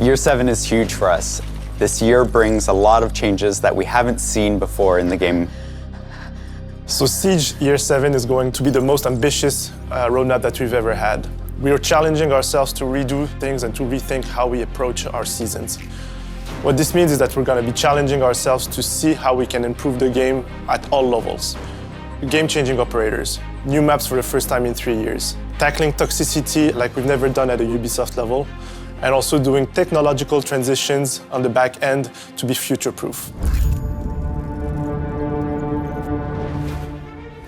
Year 7 is huge for us. This year brings a lot of changes that we haven't seen before in the game. So Siege Year 7 is going to be the most ambitious roadmap that we've ever had. We are challenging ourselves to redo things and to rethink how we approach our seasons. What this means is that we're going to be challenging ourselves to see how we can improve the game at all levels. Game-changing operators, new maps for the first time in 3 years, tackling toxicity like we've never done at a Ubisoft level, and also doing technological transitions on the back end to be future-proof.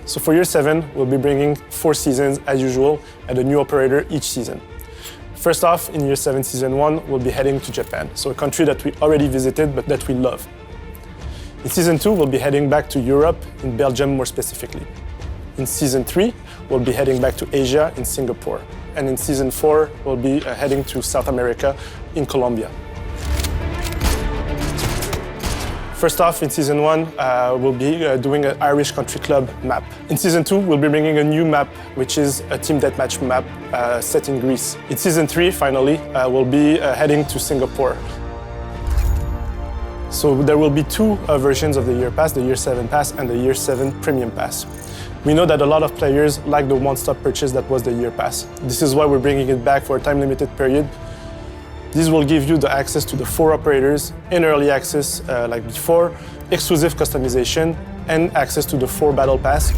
So for Year 7, we'll be bringing 4 seasons as usual and a new operator each season. First off, in Year 7 Season 1, we'll be heading to Japan, so a country that we already visited but that we love. In Season 2, we'll be heading back to Europe, in Belgium more specifically. In Season 3, we'll be heading back to Asia, in Singapore. And in Season 4, we'll be heading to South America, in Colombia. First off, in Season 1, we'll be doing an Irish Country Club map. In Season 2, we'll be bringing a new map, which is a team deathmatch map set in Greece. In Season 3, finally, we'll be heading to Singapore. So there will be 2 versions of the Year Pass, the Year 7 Pass and the Year 7 Premium Pass. We know that a lot of players like the one-stop purchase that was the Year Pass. This is why we're bringing it back for a time-limited period. This will give you the access to the 4 operators in early access like before, exclusive customization, and access to the 4 Battle Pass.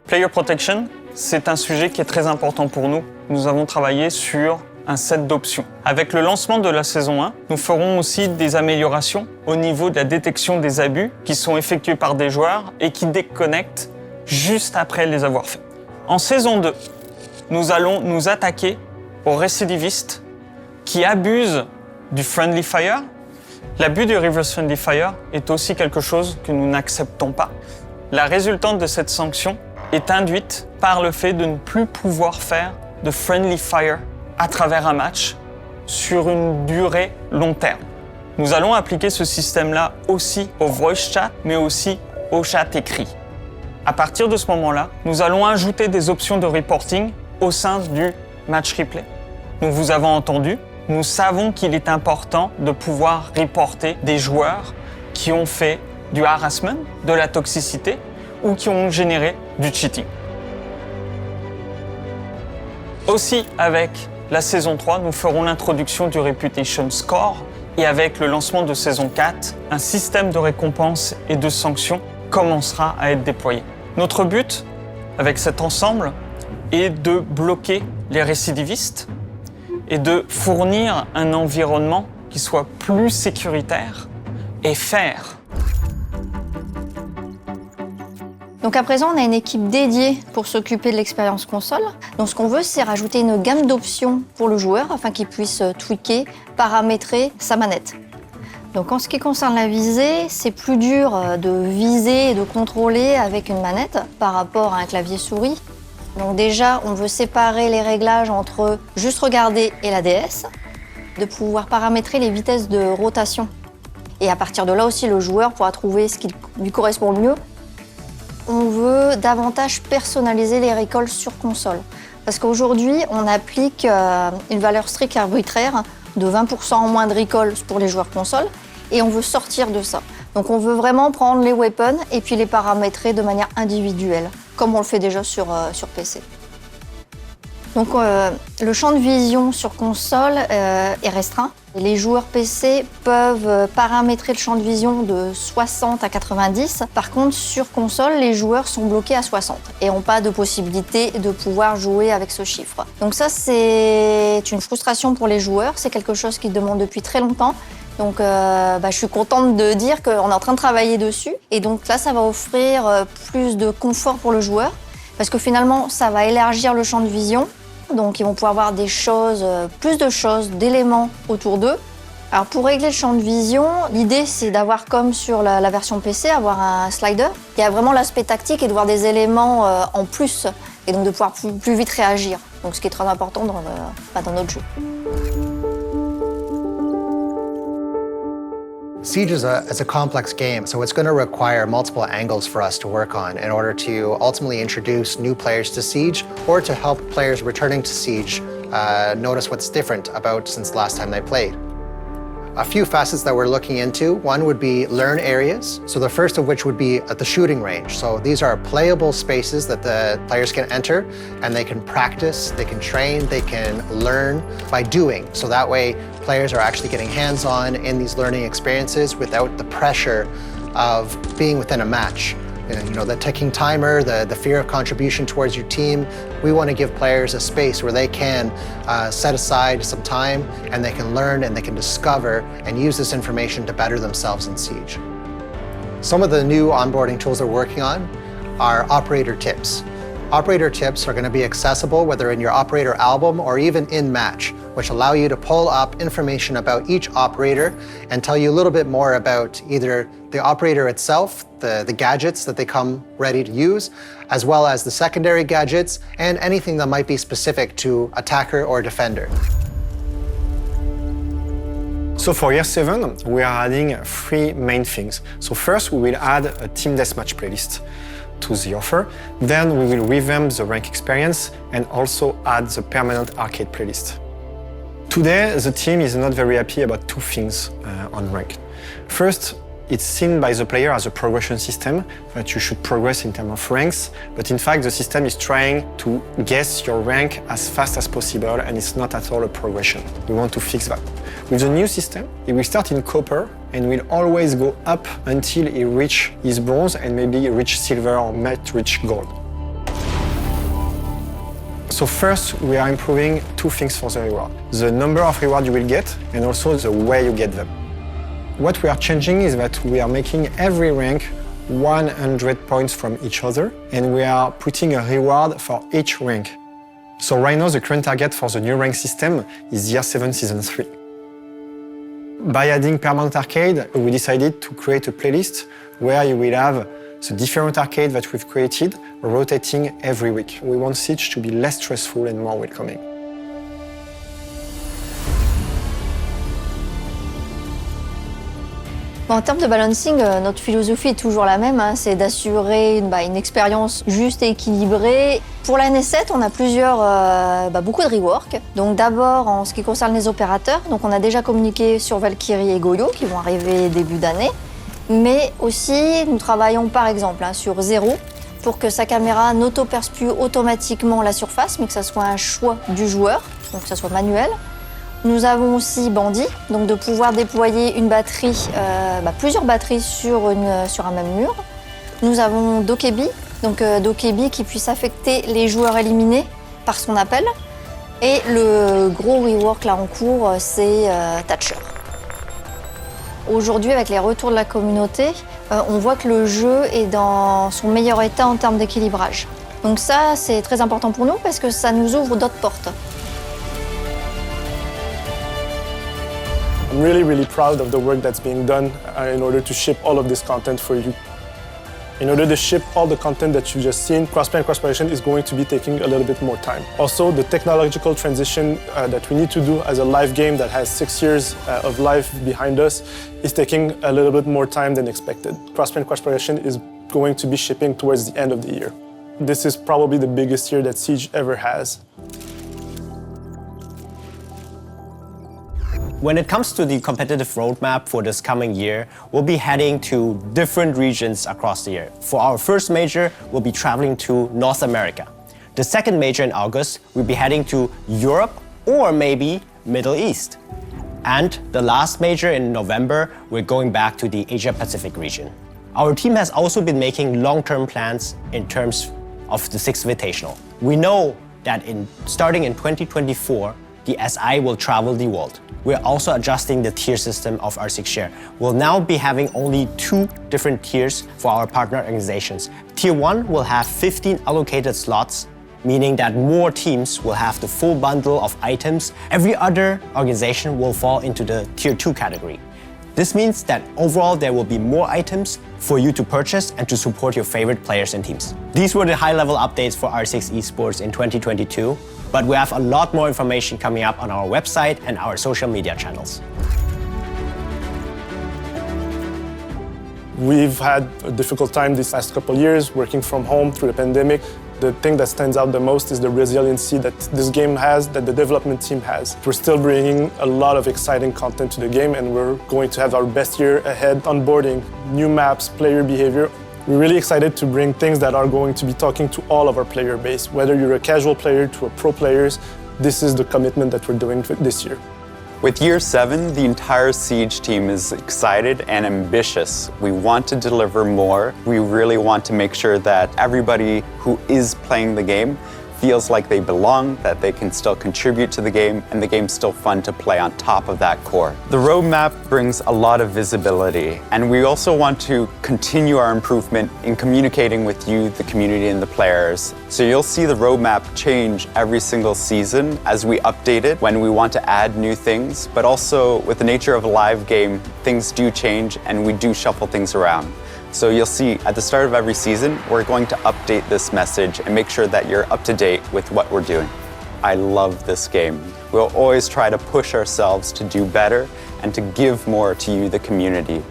Player Protection, c'est un sujet qui est très important pour nous. Nous avons travaillé sur un set d'options. Avec le lancement de la saison 1, nous ferons aussi des améliorations au niveau de la détection des abus qui sont effectués par des joueurs et qui déconnectent juste après les avoir faits. En saison 2, nous allons nous attaquer aux récidivistes qui abusent du Friendly Fire. L'abus du Reverse Friendly Fire est aussi quelque chose que nous n'acceptons pas. La résultante de cette sanction est induite par le fait de ne plus pouvoir faire de Friendly Fire à travers un match sur une durée long terme. Nous allons appliquer ce système-là aussi au voice chat, mais aussi au chat écrit. À partir de ce moment-là, nous allons ajouter des options de reporting au sein du match replay. Nous vous avons entendu, nous savons qu'il est important de pouvoir reporter des joueurs qui ont fait du harassment, de la toxicité ou qui ont généré du cheating. Aussi, avec la saison 3, nous ferons l'introduction du Reputation Score et avec le lancement de saison 4, un système de récompenses et de sanctions commencera à être déployé. Notre but, avec cet ensemble, est de bloquer les récidivistes et de fournir un environnement qui soit plus sécuritaire et fair. Donc à présent, on a une équipe dédiée pour s'occuper de l'expérience console. Donc ce qu'on veut, c'est rajouter une gamme d'options pour le joueur afin qu'il puisse tweaker, paramétrer sa manette. Donc en ce qui concerne la visée, c'est plus dur de viser et de contrôler avec une manette par rapport à un clavier souris. Donc déjà, on veut séparer les réglages entre juste regarder et la DS, de pouvoir paramétrer les vitesses de rotation. Et à partir de là aussi, le joueur pourra trouver ce qui lui correspond le mieux. On veut davantage personnaliser les récoltes sur console. Parce qu'aujourd'hui, on applique une valeur stricte arbitraire de 20% en moins de recall pour les joueurs console, et on veut sortir de ça. Donc on veut vraiment prendre les weapons et puis les paramétrer de manière individuelle, comme on le fait déjà sur PC. Donc le champ de vision sur console est restreint. Les joueurs PC peuvent paramétrer le champ de vision de 60 à 90. Par contre, sur console, les joueurs sont bloqués à 60 et n'ont pas de possibilité de pouvoir jouer avec ce chiffre. Donc ça, c'est une frustration pour les joueurs. C'est quelque chose qu'ils demandent depuis très longtemps. Donc je suis contente de dire qu'on est en train de travailler dessus. Et donc là, ça va offrir plus de confort pour le joueur parce que finalement, ça va élargir le champ de vision. Donc ils vont pouvoir voir des choses, plus de choses, d'éléments autour d'eux. Alors pour régler le champ de vision, l'idée c'est d'avoir comme sur la version PC, avoir un slider. Il y a vraiment l'aspect tactique et de voir des éléments en plus et donc de pouvoir plus vite réagir. Donc ce qui est très important dans notre jeu. Siege is a complex game, so it's going to require multiple angles for us to work on in order to ultimately introduce new players to Siege or to help players returning to Siege notice what's different about since last time they played. A few facets that we're looking into, one would be learn areas. So the first of which would be at the shooting range. So these are playable spaces that the players can enter and they can practice, they can train, they can learn by doing. So that way players are actually getting hands-on in these learning experiences without the pressure of being within a match. You know, the ticking timer, the fear of contribution towards your team. We want to give players a space where they can set aside some time and they can learn and they can discover and use this information to better themselves in Siege. Some of the new onboarding tools we're working on are operator tips. Operator tips are going to be accessible whether in your operator album or even in match, which allow you to pull up information about each operator and tell you a little bit more about either the operator itself, the gadgets that they come ready to use, as well as the secondary gadgets and anything that might be specific to attacker or defender. So for year 7, we are adding 3 main things. So first, we will add a team deathmatch playlist to the offer. Then we will revamp the rank experience and also add the permanent arcade playlist. Today, the team is not very happy about 2 things on rank. First, it's seen by the player as a progression system, that you should progress in terms of ranks, but in fact the system is trying to guess your rank as fast as possible and it's not at all a progression. We want to fix that. With the new system, it will start in copper and will always go up until it reach his bronze and maybe reach silver or might reach gold. So first, we are improving 2 things for the reward. The number of rewards you will get and also the way you get them. What we are changing is that we are making every rank 100 points from each other and we are putting a reward for each rank. So right now, the current target for the new rank system is year 7, season 3. By adding permanent arcade, we decided to create a playlist where you will have the different arcades that we've created rotating every week. We want Siege to be less stressful and more welcoming. En termes de balancing, notre philosophie est toujours la même, hein, c'est d'assurer une expérience juste et équilibrée. Pour l'année 7, on a beaucoup de rework. Donc d'abord, en ce qui concerne les opérateurs, donc on a déjà communiqué sur Valkyrie et Goyo qui vont arriver début d'année. Mais aussi, nous travaillons par exemple sur Zero pour que sa caméra n'auto-perce automatiquement la surface, mais que ça soit un choix du joueur, donc que ça soit manuel. Nous avons aussi Bandit, donc de pouvoir déployer une batterie, plusieurs batteries sur un même mur. Nous avons Dokebi, donc Dokebi qui puisse affecter les joueurs éliminés par son appel. Et le gros rework là en cours, c'est Thatcher. Aujourd'hui, avec les retours de la communauté, on voit que le jeu est dans son meilleur état en termes d'équilibrage. Donc ça, c'est très important pour nous parce que ça nous ouvre d'autres portes. I'm really proud of the work that's being done in order to ship all of this content for you. In order to ship all the content that you've just seen, crossplay and cross-promotion is going to be taking a little bit more time. Also, the technological transition that we need to do as a live game that has 6 years of life behind us is taking a little bit more time than expected. Crossplay and cross-promotion is going to be shipping towards the end of the year. This is probably the biggest year that Siege ever has. When it comes to the competitive roadmap for this coming year, we'll be heading to different regions across the year. For our first major, we'll be traveling to North America. The second major in August, we'll be heading to Europe or maybe Middle East. And the last major in November, we're going back to the Asia-Pacific region. Our team has also been making long-term plans in terms of the 6th Invitational. We know that starting in 2024, the SI will travel the world. We're also adjusting the tier system of R6 Share. We'll now be having only 2 different tiers for our partner organizations. Tier 1 will have 15 allocated slots, meaning that more teams will have the full bundle of items. Every other organization will fall into the Tier 2 category. This means that overall there will be more items for you to purchase and to support your favorite players and teams. These were the high-level updates for R6 Esports in 2022. But we have a lot more information coming up on our website and our social media channels. We've had a difficult time these last couple of years working from home through the pandemic. The thing that stands out the most is the resiliency that this game has, that the development team has. We're still bringing a lot of exciting content to the game, and we're going to have our best year ahead, onboarding, new maps, player behavior. We're really excited to bring things that are going to be talking to all of our player base. Whether you're a casual player to a pro players, this is the commitment that we're doing this year. With year 7, the entire Siege team is excited and ambitious. We want to deliver more. We really want to make sure that everybody who is playing the game feels like they belong, that they can still contribute to the game, and the game's still fun to play on top of that core. The roadmap brings a lot of visibility, and we also want to continue our improvement in communicating with you, the community, and the players. So you'll see the roadmap change every single season as we update it when we want to add new things, but also with the nature of a live game, things do change and we do shuffle things around. So you'll see at the start of every season, we're going to update this message and make sure that you're up to date with what we're doing. I love this game. We'll always try to push ourselves to do better and to give more to you, the community.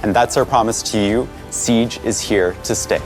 And that's our promise to you. Siege is here to stay.